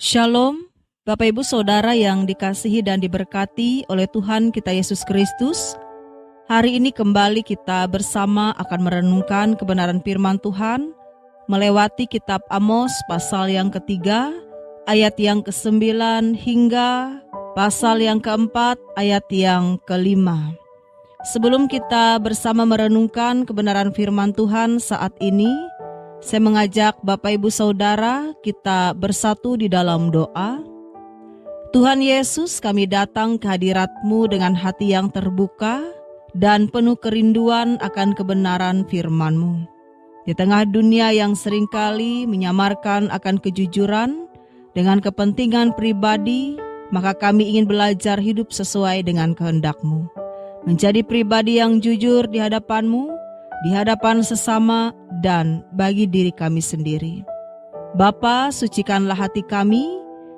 Shalom, Bapak Ibu Saudara yang dikasihi dan diberkati oleh Tuhan kita Yesus Kristus. Hari ini kembali kita bersama akan merenungkan kebenaran firman Tuhan melewati kitab Amos pasal yang ketiga, ayat yang ke-9 hingga pasal yang ke-4 ayat yang ke-5. Sebelum kita bersama merenungkan kebenaran firman Tuhan saat ini, saya mengajak Bapak Ibu Saudara kita bersatu di dalam doa. Tuhan Yesus, kami datang ke hadirat-Mu dengan hati yang terbuka dan penuh kerinduan akan kebenaran firman-Mu. Di tengah dunia yang seringkali menyamarkan akan kejujuran dengan kepentingan pribadi, maka kami ingin belajar hidup sesuai dengan kehendak-Mu. Menjadi pribadi yang jujur di hadapan-Mu, di hadapan sesama, dan bagi diri kami sendiri. Bapa, sucikanlah hati kami,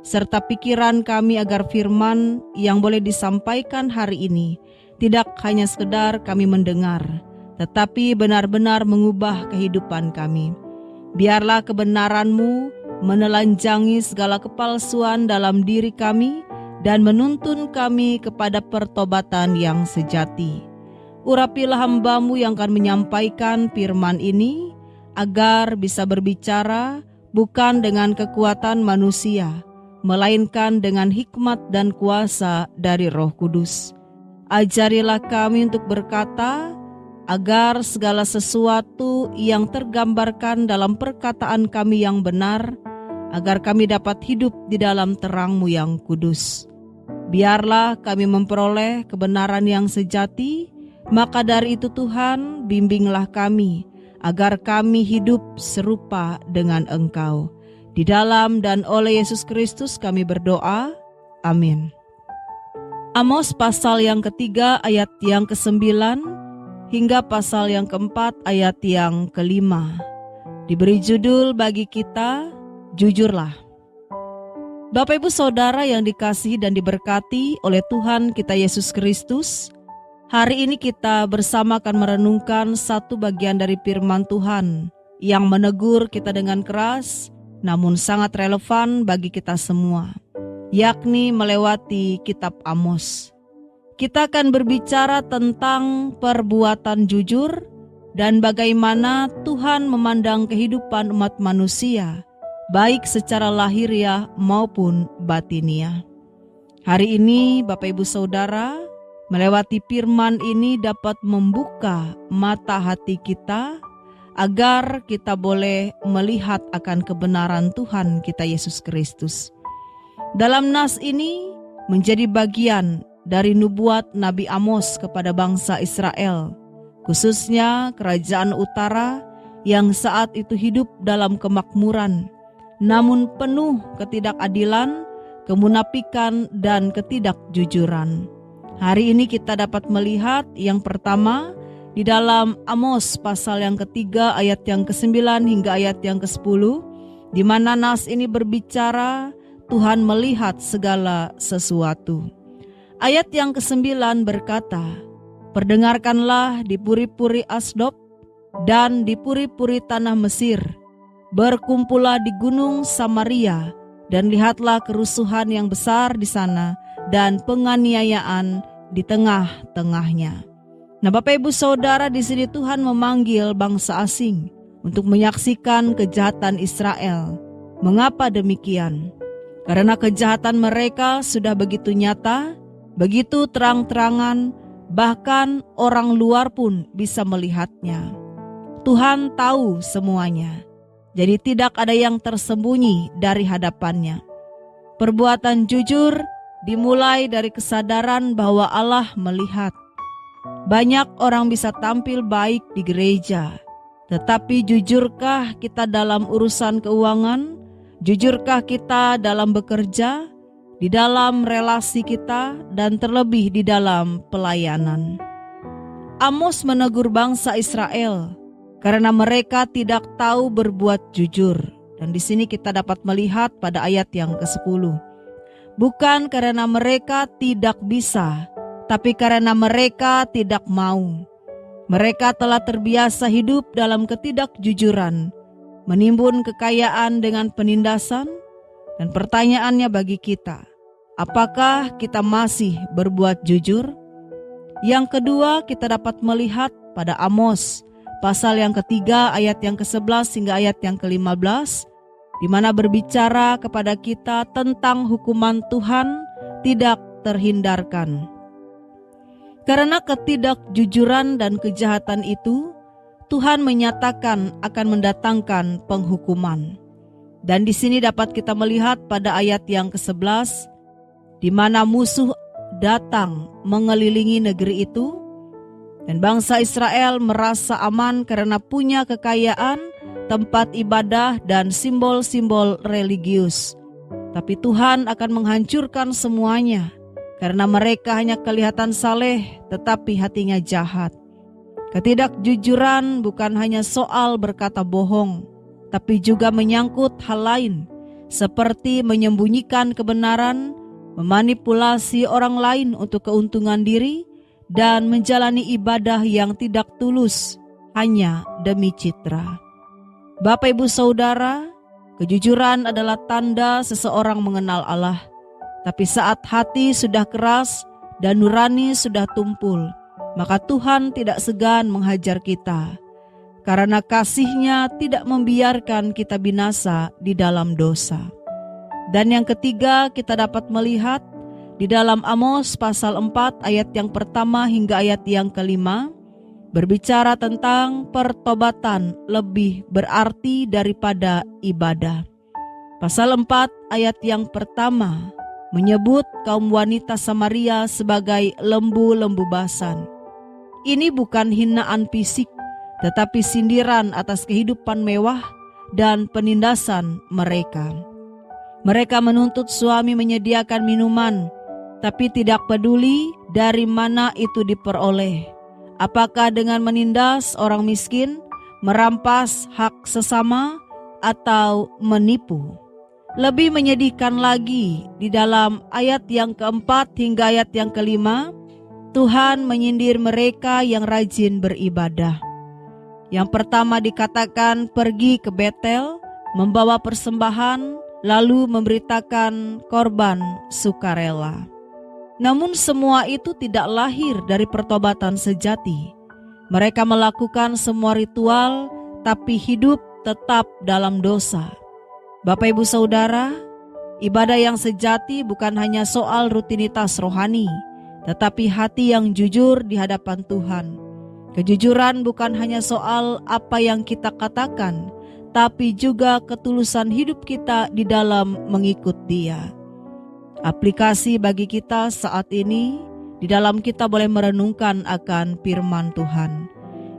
serta pikiran kami agar firman yang boleh disampaikan hari ini tidak hanya sekedar kami mendengar, tetapi benar-benar mengubah kehidupan kami. Biarlah kebenaran-Mu menelanjangi segala kepalsuan dalam diri kami dan menuntun kami kepada pertobatan yang sejati. Urapilah hamba-Mu yang akan menyampaikan firman ini, agar bisa berbicara bukan dengan kekuatan manusia, melainkan dengan hikmat dan kuasa dari Roh Kudus. Ajarilah kami untuk berkata, agar segala sesuatu yang tergambarkan dalam perkataan kami yang benar, agar kami dapat hidup di dalam terang-Mu yang kudus. Biarlah kami memperoleh kebenaran yang sejati. Maka dari itu Tuhan, bimbinglah kami, agar kami hidup serupa dengan Engkau. Di dalam dan oleh Yesus Kristus kami berdoa. Amin. Amos pasal yang ketiga ayat yang ke-9 hingga pasal yang ke-4 ayat yang ke-5. Diberi judul bagi kita, Jujurlah. Bapak Ibu Saudara yang dikasihi dan diberkati oleh Tuhan kita Yesus Kristus, hari ini kita bersama akan merenungkan satu bagian dari firman Tuhan yang menegur kita dengan keras, namun sangat relevan bagi kita semua, yakni melewati kitab Amos. Kita akan berbicara tentang perbuatan jujur dan bagaimana Tuhan memandang kehidupan umat manusia, baik secara lahiriah maupun batiniah. Hari ini Bapak Ibu Saudara, melewati firman ini dapat membuka mata hati kita agar kita boleh melihat akan kebenaran Tuhan kita Yesus Kristus. Dalam nas ini menjadi bagian dari nubuat Nabi Amos kepada bangsa Israel, khususnya kerajaan utara yang saat itu hidup dalam kemakmuran, namun penuh ketidakadilan, kemunafikan, dan ketidakjujuran. Hari ini kita dapat melihat yang pertama di dalam Amos pasal yang ketiga ayat yang ke-9 hingga ayat yang ke-10, di mana nas ini berbicara Tuhan melihat segala sesuatu. Ayat yang ke-9 berkata, "Perdengarkanlah di puri-puri Asdod dan di puri-puri tanah Mesir, berkumpullah di gunung Samaria dan lihatlah kerusuhan yang besar di sana dan penganiayaan di tengah-tengahnya." Nah, Bapak Ibu Saudara, di sini Tuhan memanggil bangsa asing untuk menyaksikan kejahatan Israel. Mengapa demikian? Karena kejahatan mereka sudah begitu nyata, begitu terang-terangan, bahkan orang luar pun bisa melihatnya. Tuhan tahu semuanya, jadi tidak ada yang tersembunyi dari hadapannya. Perbuatan jujur dimulai dari kesadaran bahwa Allah melihat. Banyak orang bisa tampil baik di gereja, tetapi jujurkah kita dalam urusan keuangan? Jujurkah kita dalam bekerja, di dalam relasi kita, dan terlebih di dalam pelayanan? Amos menegur bangsa Israel karena mereka tidak tahu berbuat jujur. Dan di sini kita dapat melihat pada ayat yang ke-10. Bukan karena mereka tidak bisa, tapi karena mereka tidak mau. Mereka telah terbiasa hidup dalam ketidakjujuran, menimbun kekayaan dengan penindasan, Dan pertanyaannya bagi kita, apakah kita masih berbuat jujur? Yang kedua, kita dapat melihat pada Amos pasal yang ketiga ayat yang ke-11 hingga ayat yang ke-15, di mana berbicara kepada kita tentang hukuman Tuhan tidak terhindarkan. Karena ketidakjujuran dan kejahatan itu, Tuhan menyatakan akan mendatangkan penghukuman. Dan di sini dapat kita melihat pada ayat yang ke-11, di mana musuh datang mengelilingi negeri itu, dan bangsa Israel merasa aman karena punya kekayaan, tempat ibadah, dan simbol-simbol religius. Tapi Tuhan akan menghancurkan semuanya, karena mereka hanya kelihatan saleh, tetapi hatinya jahat. Ketidakjujuran bukan hanya soal berkata bohong, tapi juga menyangkut hal lain, seperti menyembunyikan kebenaran, memanipulasi orang lain untuk keuntungan diri, dan menjalani ibadah yang tidak tulus hanya demi citra. Bapak, Ibu, Saudara, kejujuran adalah tanda seseorang mengenal Allah. Tapi saat hati sudah keras dan nurani sudah tumpul, maka Tuhan tidak segan menghajar kita, karena kasih-Nya tidak membiarkan kita binasa di dalam dosa. Dan yang ketiga, kita dapat melihat di dalam Amos pasal 4 ayat yang pertama hingga ayat yang ke-5, berbicara tentang pertobatan lebih berarti daripada ibadah. Pasal 4 ayat yang pertama menyebut kaum wanita Samaria sebagai lembu-lembu basan. Ini bukan hinaan fisik, tetapi sindiran atas kehidupan mewah dan penindasan mereka. Mereka menuntut suami menyediakan minuman, tapi tidak peduli dari mana itu diperoleh. Apakah dengan menindas orang miskin, merampas hak sesama, atau menipu? Lebih menyedihkan lagi, di dalam ayat yang keempat hingga ayat yang kelima, Tuhan menyindir mereka yang rajin beribadah. Yang pertama dikatakan pergi ke Betel, membawa persembahan, lalu memberitakan korban sukarela. Namun semua itu tidak lahir dari pertobatan sejati. Mereka melakukan semua ritual, tapi hidup tetap dalam dosa. Bapak, Ibu, Saudara, ibadah yang sejati bukan hanya soal rutinitas rohani, tetapi hati yang jujur di hadapan Tuhan. Kejujuran bukan hanya soal apa yang kita katakan, tapi juga ketulusan hidup kita di dalam mengikut Dia. Aplikasi bagi kita saat ini, di dalam kita boleh merenungkan akan firman Tuhan.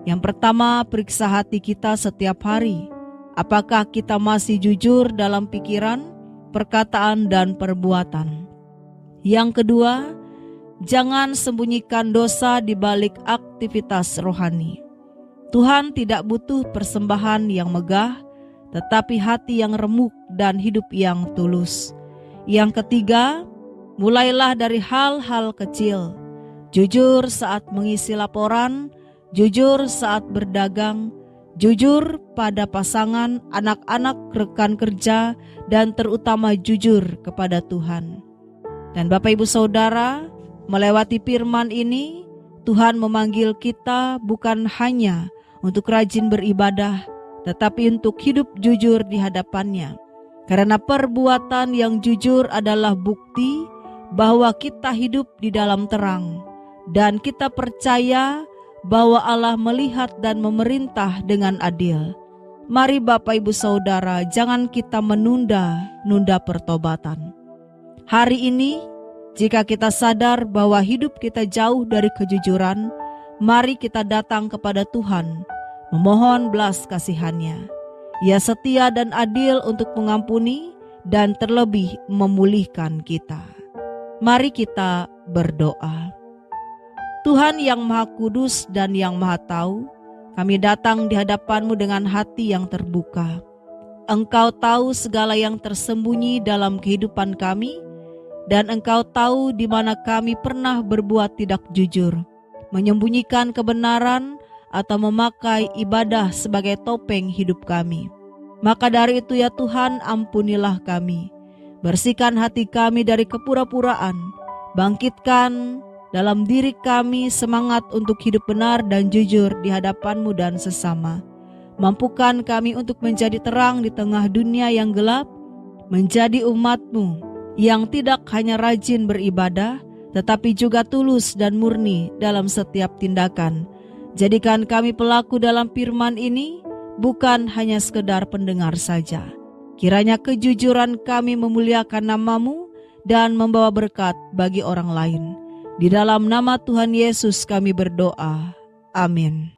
Yang pertama, periksa hati kita setiap hari. Apakah kita masih jujur dalam pikiran, perkataan, dan perbuatan? Yang kedua, jangan sembunyikan dosa di balik aktivitas rohani. Tuhan tidak butuh persembahan yang megah, tetapi hati yang remuk dan hidup yang tulus. Yang ketiga, mulailah dari hal-hal kecil. Jujur saat mengisi laporan, jujur saat berdagang, jujur pada pasangan, anak-anak, rekan kerja, dan terutama jujur kepada Tuhan. Dan Bapak, Ibu, Saudara, melewati firman ini, Tuhan memanggil kita bukan hanya untuk rajin beribadah, tetapi untuk hidup jujur di hadapan-Nya. Karena perbuatan yang jujur adalah bukti bahwa kita hidup di dalam terang, dan kita percaya bahwa Allah melihat dan memerintah dengan adil. Mari Bapak, Ibu, Saudara, jangan kita menunda pertobatan. Hari ini, jika kita sadar bahwa hidup kita jauh dari kejujuran, mari kita datang kepada Tuhan, memohon belas kasihan-Nya. Ia setia dan adil untuk mengampuni dan terlebih memulihkan kita. Mari kita berdoa. Tuhan yang Maha Kudus dan yang Maha Tahu, kami datang di hadapan-Mu dengan hati yang terbuka. Engkau tahu segala yang tersembunyi dalam kehidupan kami, dan Engkau tahu di mana kami pernah berbuat tidak jujur, menyembunyikan kebenaran, atau memakai ibadah sebagai topeng hidup kami. Maka dari itu ya Tuhan, ampunilah kami. Bersihkan hati kami dari kepura-puraan. Bangkitkan dalam diri kami semangat untuk hidup benar dan jujur di hadapan-Mu dan sesama. Mampukan kami untuk menjadi terang di tengah dunia yang gelap, menjadi umat-Mu yang tidak hanya rajin beribadah, tetapi juga tulus dan murni dalam setiap tindakan. Jadikan kami pelaku dalam firman ini, bukan hanya sekedar pendengar saja. Kiranya kejujuran kami memuliakan nama-Mu dan membawa berkat bagi orang lain. Di dalam nama Tuhan Yesus kami berdoa. Amin.